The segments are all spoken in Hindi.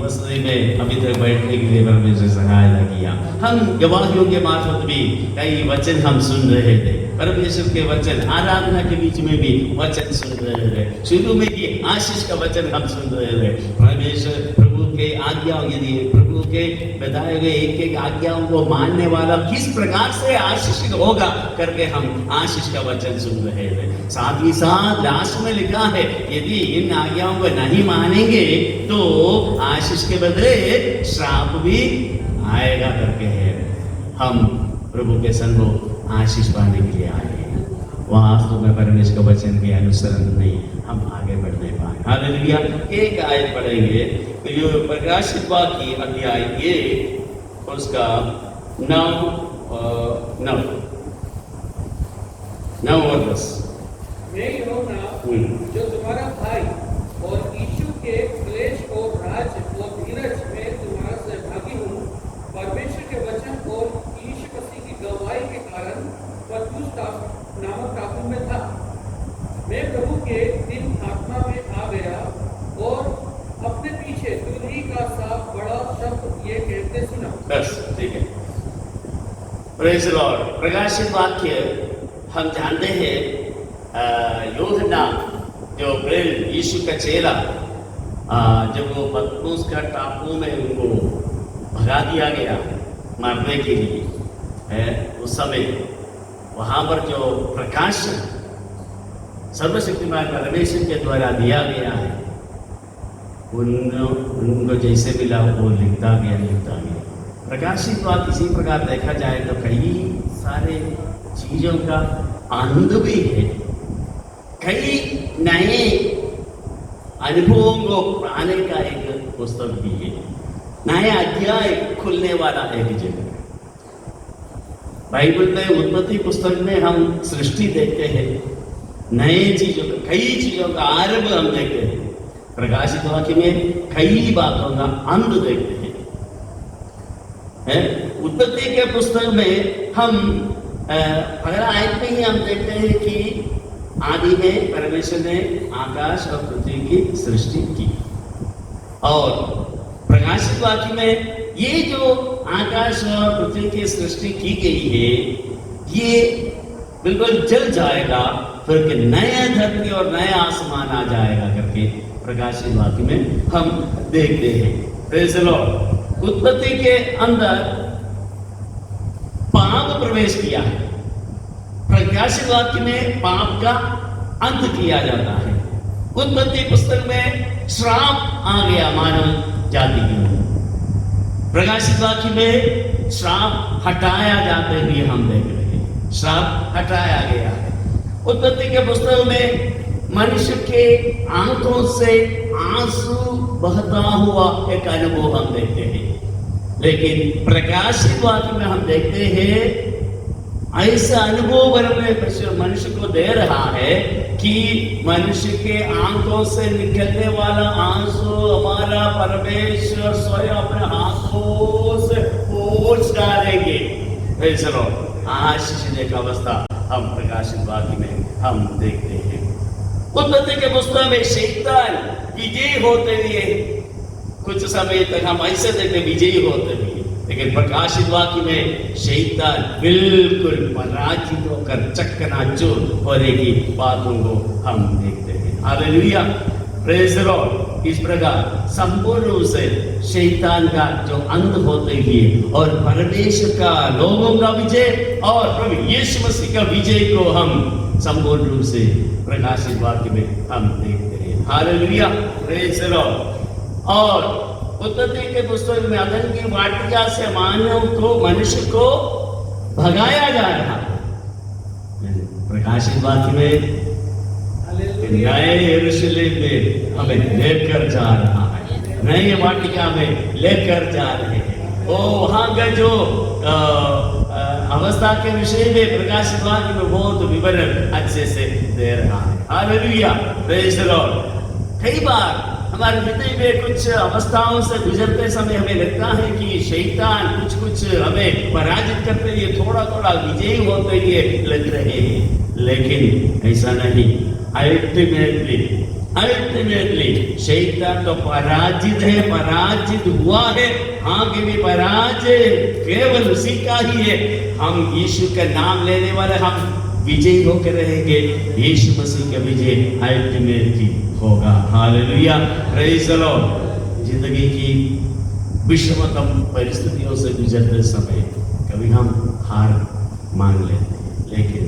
उपस्थिति में अभी तक बैठने के लिए परमेश्वर सहायता किया। हम गवाहियों के मार्फत भी कई वचन हम सुन रहे थे, परमेश्वर के वचन, आराधना के बीच में भी वचन सुन रहे थे, शुरू में भी आशीष का वचन हम सुन रहे थे। परमेश्वर प्रभु के आज्ञाओं, यदि प्रभु के बताए हुए एक एक आज्ञाओं को मानने वाला किस प्रकार से आशीषित होगा करके हम आशीष का वचन सुन रहे थे। साथ ही साथ लास्ट में लिखा है, यदि इन आज्ञाओं को नहीं मानेंगे तो आशीष के बदले श्राप भी आएगा करके है। हम प्रभु के सन्मुख आशीष पाने के लिए आए हैं, वास्तव में परमेश्वर का वचन के अनुसरण नहीं हम आगे बढ़ नहीं पाए। हालेलुया। एक आयत पढ़ेंगे तो ये प्रकाशित वाक्य अध्याय 1 उसका 9 और 10। मैं यूहन्ना जो तुम्हारा भाई और यीशु के क्लेश और राज और धीरज में तुम्हारा सहभागी हूँ, परमेश्वर के वचन और यीशु मसीह की गवाही के कारण पतमुस नामक टापू में था। मैं प्रभु के दिन आत्मा में आ गया और अपने पीछे तुरही का सा बड़ा शब्द ये कहते सुना। बस ठीक है। Praise the Lord. प्रकाशित वाक्य हम जानते हैं, यूहन्ना जो यीशु का चेला, जब वो पतमुस का टापू में उनको भगा दिया गया मारने के लिए, उस समय वहाँ पर जो प्रकाशन सर्वशक्तिमान परमेश्वर के द्वारा दिया गया है, उनको जैसे मिला वो लिखता गया। प्रकाशित बात इसी प्रकार देखा जाए तो कई सारे चीज़ों का आनंद भी है, कई नए अनुभवों को पाने का एक पुस्तक भी है, नए अध्याय खुलने वाला एक जगह। बाइबल में उत्पत्ति पुस्तक में हम सृष्टि देखते हैं, नए चीजों का, कई चीजों का आरंभ हम देखते हैं। प्रकाशित वाक्य में कई बातों का अंत देखते हैं। उत्पत्ति के पुस्तक में हम पहला आयत में ही हम देखते हैं कि आदि में परमेश्वर ने आकाश और पृथ्वी की सृष्टि की, और प्रकाशित वाक्य में ये जो आकाश और पृथ्वी की सृष्टि की गई है, ये बिल्कुल जल जाएगा, फिर नया धरती और नया आसमान आ जाएगा करके प्रकाशित वाक्य में हम देखते हैं। Praise the Lord. उत्पत्ति के अंदर पाप प्रवेश किया है, प्रकाशित वाक्य में पाप का अंत किया जाता है। उत्पत्ति पुस्तक में श्राप आ गया मानव जाति के ऊपर, प्रकाशित वाक्य में श्राप हटाया जाते हुए हम देख रहे हैं, श्राप हटाया गया है। उत्पत्ति के पुस्तक में मनुष्य के आंखों से आंसू बहता हुआ एक अनुभव हम देखते हैं, लेकिन प्रकाशित वाक्य में हम देखते हैं ऐसा अनुभव मनुष्य को दे रहा है कि मनुष्य के आंखों से निकलने वाला आंसू हमारा परमेश्वर स्वयं अपने हाथों से पोंछ डालेंगे। आशीष एक अवस्था हम प्रकाशित वाक्य में हम देखते हैं। उत्पत्ति के पुस्तक में शैतान विजयी होते हुए कुछ समय तक हम ऐसे देखते विजयी होते हुए, लेकिन प्रकाशित वाक्य में शैतान बिल्कुल पराजित होकर चकनाचूर होने की बातों को हम देखते हैं। हालेलुया। Praise the Lord. इस प्रकार संपूर्ण रूप से शैतान का जो अंत होते हुए और परमेश्वर का लोगों का विजय और प्रभु यीशु मसीह का विजय को हम संपूर्ण रूप से प्रकाशित वाक्य में हम देखते हैं। हालेलुया। Praise the Lord. और उत्पत्ति के पुस्तक में अदन की वाटिका से मानव को, मनुष्य को भगाया जा रहा है। प्रकाशित वाक्य में नए यरूशलेम में हमें लेकर जा रहा है, नए वाटिका में लेकर जा रहे हैं। वो वहाँ का जो अवस्था के विषय में प्रकाशित वाक्य में बहुत विवरण अच्छे से दे रहा है। हालेलुया। Praise the Lord. कई बार हमारे हृदय में कुछ अवस्थाओं से गुजरते समय हमें लगता है कि शैतान कुछ हमें पराजित करते हुए थोड़ा थोड़ा विजयी होते हुए लग रहे हैं, लेकिन ऐसा नहीं। अल्टीमेटली अल्टीमेटली शैतान तो पराजित है, पराजित हुआ है। हाँ कि भी पराजय केवल उसी का ही है। हम यीशु का नाम लेने वाले, हम विजयी होकर रहेंगे। यीशु मसीह का विजय अल्टीमेटली होगा। Hallelujah, praise the Lord. जिंदगी की विषमतम परिस्थितियों से गुजरते समय कभी हम हार मान लेते हैं, लेकिन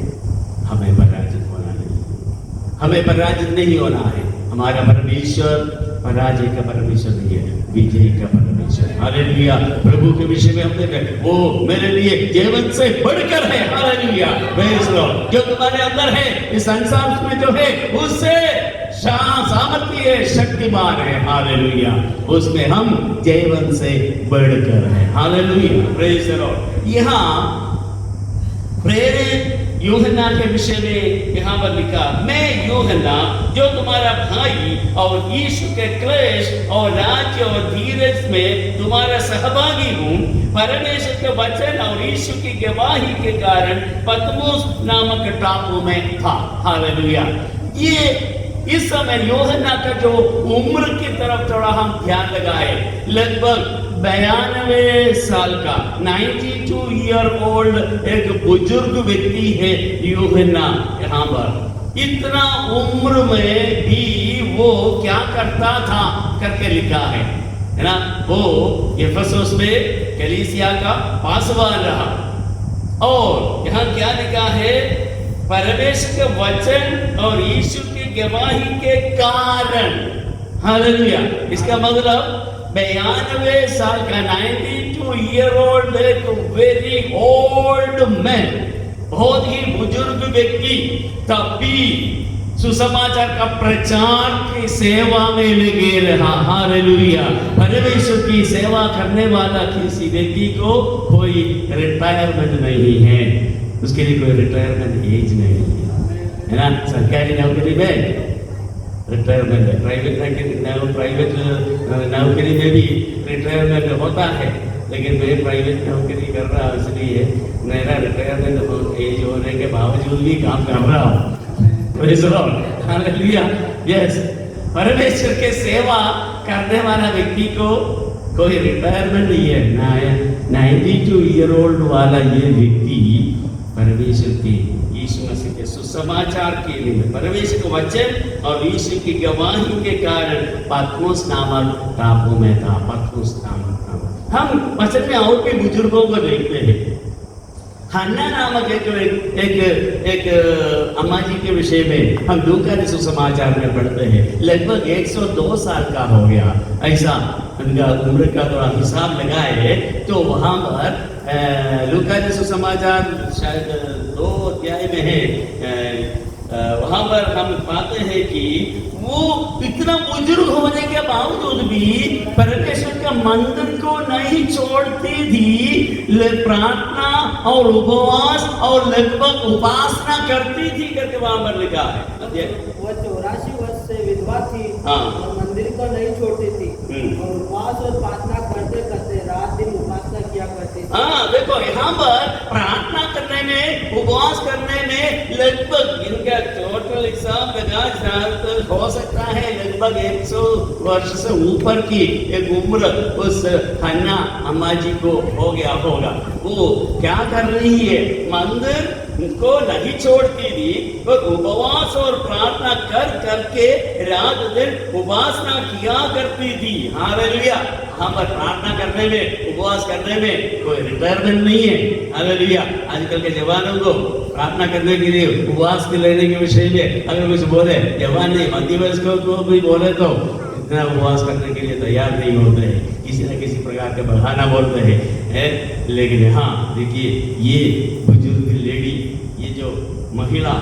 हमें पराजित होना नहीं, हमें पराजित नहीं होना है। हमारा परमेश्वर पराजय का परमेश्वर नहीं है, विजय का परमेश्वर। हालेलुया। प्रभु के विषय में हमने कहा वो मेरे लिए जीवन से बढ़कर है। Hallelujah, praise the Lord. जो तुम्हारे अंदर है, इस संसार में जो है, उससे सामर्थ्य है, शक्तिमान है। हालेलुया, उसमें हम जीवन से बढ़कर है। Hallelujah, praise the Lord. यहाँ प्रेरित यूहन्ना के विषय में यहाँ पर लिखा, मैं यूहन्ना जो तुम्हारा भाई और यीशु के क्लेश और राज्य और धीरज में तुम्हारा सहभागी हूँ, परमेश्वर के वचन और यीशु की गवाही के कारण पतमोस नामक टापू में था। हालेलुया। ये इस समय यूहन्ना का जो उम्र की तरफ थोड़ा हम ध्यान लगाए, लगभग 92 साल का 92 ईयर ओल्ड एक बुजुर्ग व्यक्ति है यूहन्ना। यहाँ पर इतना उम्र में भी वो क्या करता था करके लिखा है ना। वो एफेसुस में कलीसिया का पासवान रहा। और यहाँ क्या लिखा है, परमेश्वर के वचन और यीशु की गवाही के कारण। हालेलुया। इसका मतलब 92 साल का 92 ईयर ओल्ड एक वेरी ओल्ड मैन, बहुत ही बुजुर्ग व्यक्ति, तब भी सुसमाचार का प्रचार की सेवा में लगे रहा। हालेलुया। परमेश्वर की सेवा करने वाला किसी व्यक्ति को कोई रिटायरमेंट नहीं है, उसके लिए कोई रिटायरमेंट एज नहीं है ना। सरकारी नौकरी में रिटायरमेंट है, प्राइवेट नौकरी में भी रिटायरमेंट होता है, लेकिन मैं प्राइवेट नौकरी कर रहा हूँ, इसलिए मेरा रिटायरमेंट एज होने के बावजूद भी काम कर रहा हूँ। Hallelujah, yes. परमेश्वर के सेवा करने वाला व्यक्ति को कोई रिटायरमेंट नहीं है। 92 ईयर ओल्ड वाला ये व्यक्ति परमेश्वर की यीशु मसीह के सुसमाचार के लिए, परमेश्वर के वचन और यीशु की गवाही के कारण पतमोस नामक टापू में था। पतमोस नामक हम वचन में और भी बुजुर्गों को देखते हैं। हन्ना नामक एक अम्मा जी के विषय में हम लूका के सुसमाचार में पढ़ते हैं। लगभग 102 साल का हो गया, ऐसा उनका उम्र का थोड़ा हिसाब लगाए तो वहाँ पर लूका के सुसमाचार शायद 2 अध्याय में है। वहाँ पर हम पाते हैं कि वो इतना बुजुर्ग होने के बावजूद भी परमेश्वर का मंदिर को नहीं छोड़ती थी, प्रार्थना और उपवास और लगभग उपासना करती थी करके वहाँ पर लिखा है। वो 84 वर्ष से विधवा थी। हाँ। और मंदिर को नहीं छोड़ती थी और उपवास और प्रार्थना करते करते रात दिन उपासना किया करती थी। हाँ, देखो यहाँ पर प्रार्थना करने में, उपवास करने में लगभग इनका टोटल हिसाब लगा हो सकता है लगभग 100 वर्ष से ऊपर की एक उम्र उस हन्ना अम्मा जी को हो गया होगा। वो क्या कर रही है, मंदिर को नहीं छोड़ती थी और उपवास और प्रार्थना कर करके रात दिन उपासना किया करती थी। हालेलुया। यहाँ पर प्रार्थना करने में, उपवास करने में कोई रिटायरमेंट नहीं है। हालेलुया। आजकल के जवानों को प्रार्थना करने के लिए, उपवास के लेने के विषय में अगर कुछ बोले, जवान नहीं मध्य वयस्कों को भी बोले तो इतना उपवास करने के लिए तैयार नहीं होते हैं, किसी न किसी प्रकार का बहाना बोलते हैं। लेकिन हाँ देखिए, ये बुजुर्ग लेडी, ये जो महिला,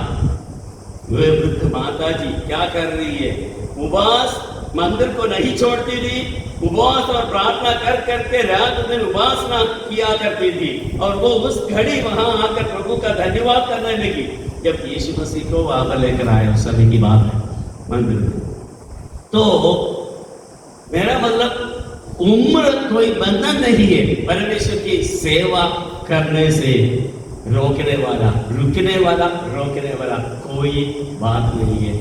वे वृद्ध माता जी क्या कर रही है, उपवास मंदिर को नहीं छोड़ती थी, उपवास और प्रार्थना कर करके रात दिन उपासना किया करती थी। और वो उस घड़ी वहां आकर प्रभु का धन्यवाद करने लगी जब यीशु मसीह को वहां पर लेकर आए। उस समय की बात है मंदिर में। तो मेरा मतलब उम्र कोई बंधन नहीं है। परमेश्वर की सेवा करने से रोकने वाला, रुकने वाला, रोकने वाला कोई बात नहीं है।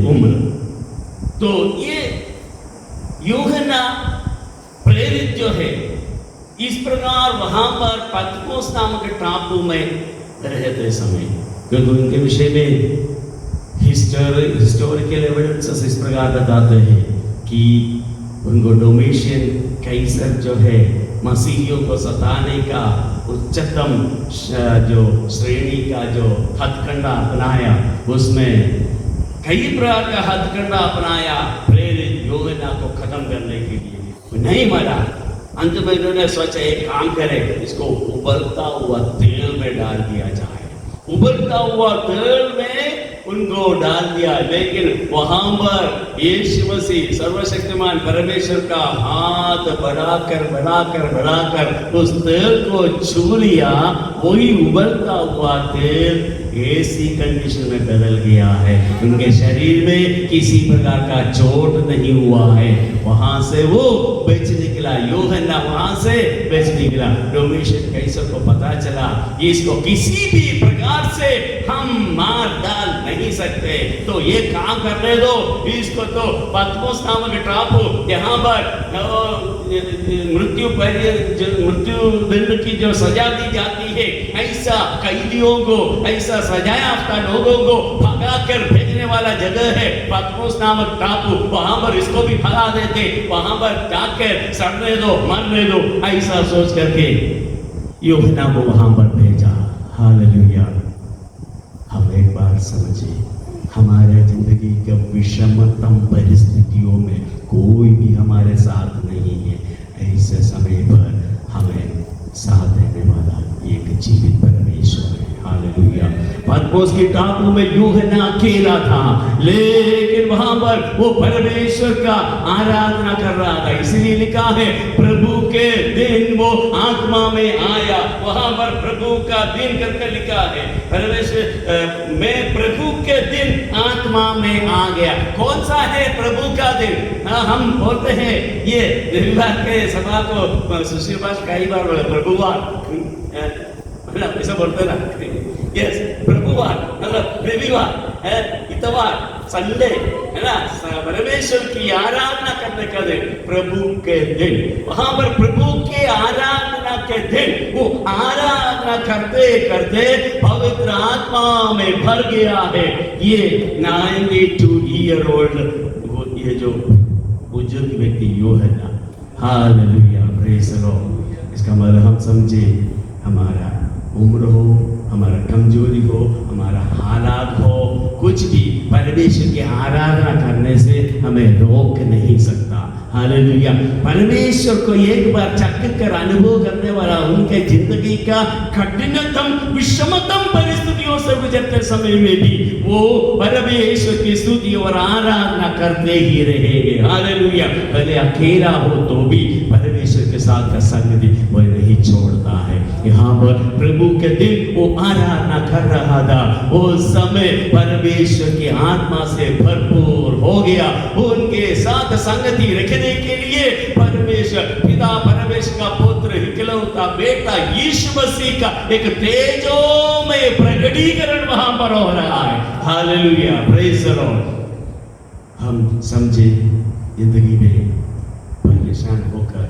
उम्र। तो ये यूहन्ना प्रेरित जो है, इस प्रकार वहां पर पतमोस नामक टापू में रहते समय, क्योंकि उनके विषय में हिस्टोरिकल एविडेंसेस इस प्रकार बताते हैं कि उनको डोमेशियन कैसर जो है मसीहियों को सताने का उच्चतम जो श्रेणी का जो हथकंडा अपनाया, उसमें कई प्रकार का हथकंडा अपनाया प्रेरित यूहन्ना को खत्म करने के लिए। नहीं मरा, अंत में इन्होंने सोचा एक काम करे, इसको उबलता हुआ तेल में डाल दिया जाए। उबलता हुआ तेल में उनको डाल दिया, लेकिन वहां पर यीशु मसीह सर्वशक्तिमान परमेश्वर का हाथ बढ़ाकर उस तेल को छू लिया। वही उबलता हुआ तेल ऐसी कंडीशन में बदल गया है, उनके शरीर में किसी प्रकार का चोट नहीं हुआ है। वहां से वो बेच निकला, यूहन्ना वहां से बेच निकला। डोमेशियन कैसर को पता चला इसको किसी भी प्रकार से हम मार डाल नहीं सकते, तो ये काम करने दो, इसको तो पतमोस नामक टापू, यहाँ पर मृत्यु दंड की जो सजा दी जाती है, ऐसा कैदियों को, ऐसा सजायाफ्ता लोगों को भगाकर भेजने वाला जगह है पतमोस नामक टापू। वहां पर इसको भी भगा देते, वहां पर जाकर सड़ने दो, मरने दो, ऐसा सोच करके यूहन्ना को वहां पर भेजा। हालेलुया। हम एक बार समझे, हमारे जिंदगी के विषमतम परिस्थितियों में कोई भी हमारे साथ नहीं है, ऐसे समय पर हमें साथ देने वाला एक जीवित परमेश्वर है। हालेलुया। पतमोस के टापू में यूहन्ना अकेला था, लेकिन वहां पर वो परमेश्वर का आराधना कर रहा था। इसलिए लिखा है प्रभु के दिन वो आत्मा में आया। वहां पर प्रभु का दिन करके लिखा है, परमेश्वर मैं प्रभु के दिन आत्मा में आ गया। कौन सा है प्रभु का दिन? हम बोलते हैं ये रविवार के सभा को सुशील भाष कई बार बोले प्रभुवार, ऐसा बोलते ना, यस प्रभुवार मतलब रविवार है, इतवार संडे है ना, परमेश्वर की आराधना करने का दिन, प्रभु के दिन। वहां पर प्रभु के आराधना के दिन वो आराधना करते करते पवित्र आत्मा में भर गया है। ये 92 ईयर ओल्ड ये जो बुजुर्ग व्यक्ति यूहन्ना, हालेलुया, प्रेज़ द लॉर्ड। इसका मतलब हम समझे, हमारा उम्र हो, हमारा कमजोरी हो, हमारा हालात हो, कुछ भी परमेश्वर की आराधना करने से हमें रोक नहीं सकता। हालेलुया। परमेश्वर को एक बार चख कर अनुभव करने वाला, उनके जिंदगी का कठिनतम विषमतम परिस्थितियों से गुजरते समय में भी वो परमेश्वर की स्तुति और आराधना करते ही रहेंगे। हालेलुया। भले अकेला हो तो भी परमेश्वर के साथ का संगति वो नहीं छोड़ता है। यहाँ पर प्रभु के दिन वो आराधना कर रहा था, उस समय परमेश्वर की आत्मा से भरपूर हो गया। उनके साथ संगति रखने के लिए परमेश्वर पिता, परमेश्वर का पुत्र, इकलौता बेटा यीशु मसीह का एक तेजोमय प्रकटीकरण वहां पर हो रहा है। Hallelujah, praise the Lord. हम समझे जिंदगी में परेशान होकर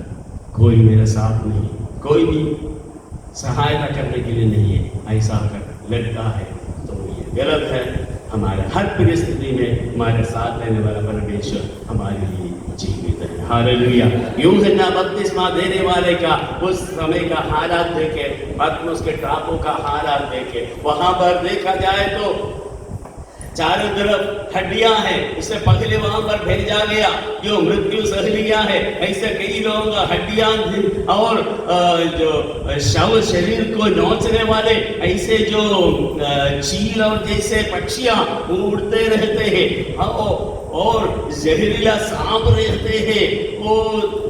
कोई मेरे साथ नहीं, कोई भी सहायता करने के लिए नहीं है, ऐसा कर लगता है तो ये गलत है। हमारे हर परिस्थिति में हमारे साथ रहने वाला परमेश्वर हमारे लिए जीवित है। हालेलुया। यूहन्ना बपतिस्मा देने वाले का उस समय का हालात देखे, पतमोस के टापू का हालात देखे, वहां पर देखा जाए तो चारों तरफ हड्डियां हैं। उससे पहले वहां पर भेजा गया जो मृत्यु सह लिया है, ऐसे कई लोग हड्डियां और जो शव शरीर को नोचने वाले ऐसे जो चील और जैसे पक्षियां उड़ते रहते हैं और जहरीला सांप रहते हैं, वो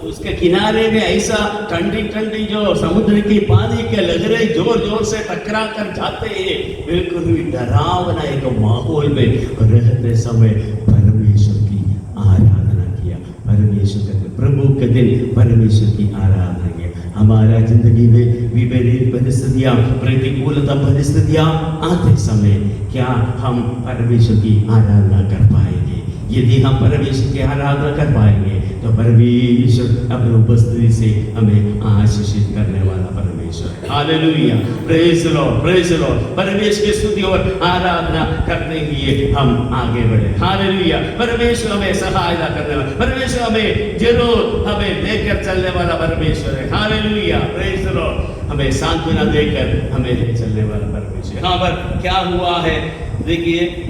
उसके किनारे में ऐसा ठंडी ठंडी जो समुद्र की पानी के लहरें जोर जोर से टकरा कर जाते हैं। बिल्कुल भी डरावना एक माहौल में रहते समय परमेश्वर की आराधना किया। परमेश्वर के प्रभु के दिन परमेश्वर की आराधना किया। हमारा जिंदगी में विपरीत परिस्थितियां, प्रतिकूलता परिस्थितियां आते समय क्या हम परमेश्वर की आराधना कर पाएंगे? यदि हम परमेश्वर की आराधना कर पाएंगे तो परमेश्वर अपनी उपस्थिति से हमें आशीषित करने वाला परमेश्वर। Hallelujah, praise the Lord, praise the Lord. परमेश्वर की स्तुति और आराधना करते हुए हम आगे बढ़े। हालेलुया, परमेश्वर हमें सहायता करने वाला, परमेश्वर हमें जरूर हमें लेकर चलने वाला परमेश्वर है। Hallelujah, praise the Lord. हमें सांत्वना देकर हमें ले चलने वाला परमेश्वर। यहाँ पर क्या हुआ है देखिए,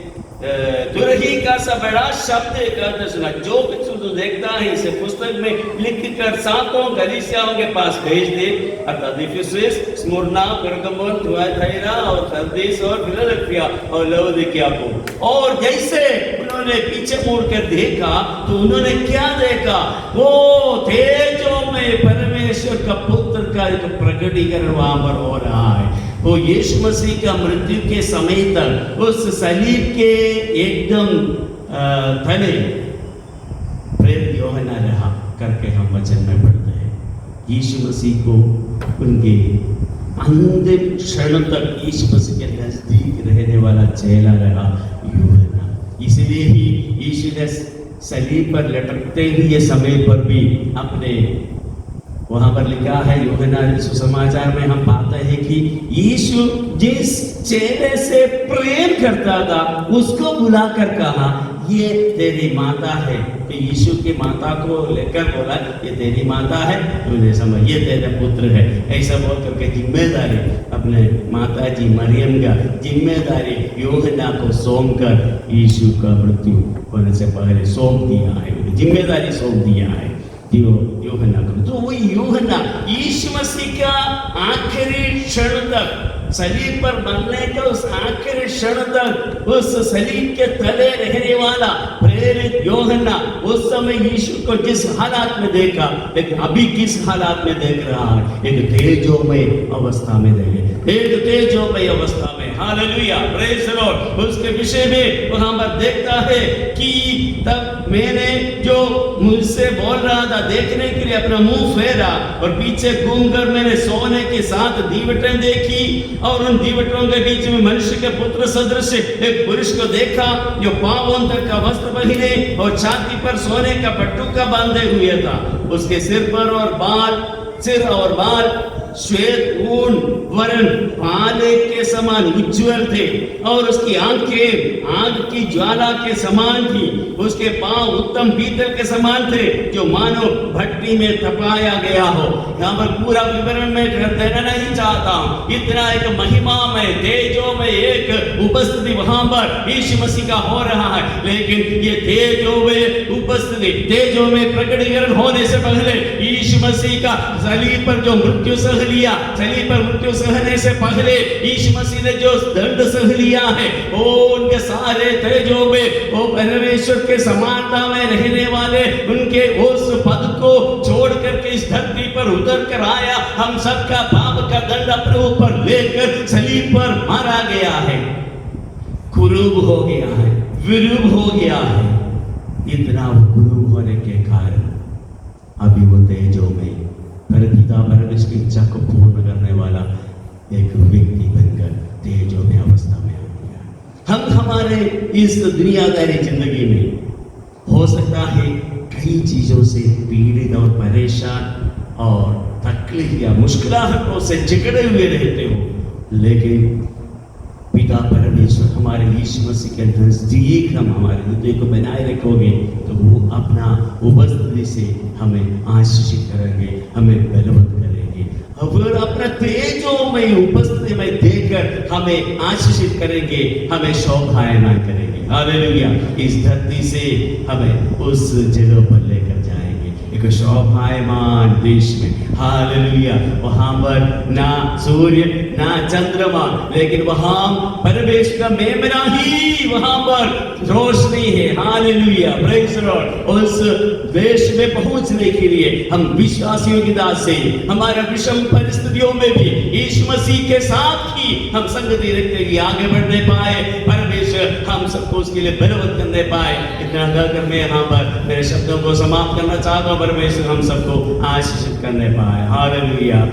तुरही का सा बड़ा शब्द कहते सुना, जो कुछ तू देखता है इसे पुस्तक में लिख कर सातों कलीसियाओं के पास भेज दे, अर्थात इफिसुस, स्मुरना, पेर्गमुन, थुआतीरा और सरदीस और फिलाडेल्फिया और लवोदिकिया को। और जैसे उन्होंने पीछे मुड़ कर देखा तो उन्होंने क्या देखा? वो तेजों में परमेश्वर का पुत्र का एक प्रकटीकरण वहां पर हो रहा है। वो यीशु मसीह का मृत्यु के समय तक उस सलीब के एकदम तले प्रेरित यूहन्ना रहा करके हम वचन में पढ़ते हैं। यीशु मसीह को उनके अंतिम क्षण तक यीशु मसीह के नजदीक रहने वाला चेला रहा यूहन्ना। इसलिए ही यीशु ने सलीब पर लटकते हुए समय पर भी अपने, वहां पर लिखा है यूहन्ना सुसमाचार में हम पाते हैं कि यीशु जिस चेले से प्रेम करता था उसको बुलाकर कहा, ये तेरी माता है। तो यीशु की माता को लेकर बोला, ये तेरी माता है, तूने समझ, ये तेरा पुत्र है। ऐसा बोल करके जिम्मेदारी अपने माता जी मरियम का जिम्मेदारी यूहन्ना को सौंप कर यीशु का मृत्यु होने से पहले सौंप दिया है, जिम्मेदारी सौंप दिया है यूहन्ना को। तो वो यूहन्ना यीशु मसीह का आखिरी क्षण तक, सलीब पर मरने का उस आखिरी क्षण तक उस सलीब के तले रहने वाला प्रेरित यूहन्ना उस समय यीशु को जिस हालात में देखा, लेकिन अभी किस हालात में देख रहा है? एक तेजोमय अवस्था में देखे, एक तेजोमय अवस्था में। Hallelujah, praise the Lord. उसके विषय में वहां पर देखता है कि तब मैंने जो मुझसे बोल रहा था देखने के लिए अपना मुंह फेरा और पीछे घूमकर मैंने सोने के साथ दीवटें देखी और उन दीवटों के बीच में मनुष्य के पुत्र सदृश एक पुरुष को देखा जो पांवों तक का वस्त्र पहने और छाती पर सोने का पट्टुका बांधे हुए था। उसके सिर और बाल श्वेत ऊन वर्ण पाले के समान उज्ज्वल थे और उसकी आंखें आग की ज्वाला के समान थी। उसके पांव उत्तम पीतल के समान थे जो मानो भट्टी में तपाया गया हो। यहाँ पर पूरा विवरण में देना नहीं चाहता हूँ। इतना एक महिमा में तेजो में एक उपस्थिति वहां पर यीशु मसीह का हो रहा है, लेकिन ये तेजो में उपस्थिति, तेजो में प्रकटीकरण होने से पहले यीशु मसीह का सलीब पर जो मृत्यु सह लिया, सलीब पर मृत्यु सहने से पहले यीशु मसीह ने जो दंड सह लिया है, वो उनके सारे तेजों में वो परमेश्वर के समानता में रहने वाले उनके उस पद को छोड़ करके इस धरती पर उतर कर आया। हम सबका पाप का दंड अपने ऊपर लेकर सलीब पर मारा गया है, कुरूप हो गया है, विरूप हो गया है। इतना कुरूप होने के कारण अभी वो तेजों में पिता परमेश्वर की इच्छा को पूर्ण करने वाला एक व्यक्ति बनकर तेजों में अवस्था में हो गया। हम हमारे इस दुनियादारी जिंदगी में हो सकता है कई चीजों से पीड़ित और परेशान और तकलीफ या मुश्किलातों से जकड़े हुए रहते हो, लेकिन पिता परमेश्वर हमारे यीशु मसीह के नजदीक हम हमारे हृदय को बनाए रखोगे तो वो अपना उपस्थिति से हमें आशीषित करेंगे, हमें बलवंत करेंगे, और अपना तेजों में उपस्थिति में देकर हमें आशीषित करेंगे, हमें शोभायमान करेंगे। हालेलुया। इस धरती से हमें उस जगह पर लेकर जाएंगे, एक शोभायमान देश में। हालेलुया। वहां पर ना सूर्य ना चंद्रमा, लेकिन वहां परमेश्वर का मेमना ही वहां पर रोशनी है। Hallelujah, praise the Lord. उस देश में पहुंचने के लिए हम विश्वासियों की दास से हमारे विषम परिस्थितियों में भी यीशु मसीह के साथ ही हम संगति रखते हुए आगे बढ़ने पाए। परमेश्वर परमेश्वर हम सबको उसके लिए बलवत्त करने पाए। इतना कहकर मैं यहाँ पर मेरे शब्दों को समाप्त करना चाहता हूँ। परमेश्वर हम सबको आशीषित करने पाए। हालेलुया।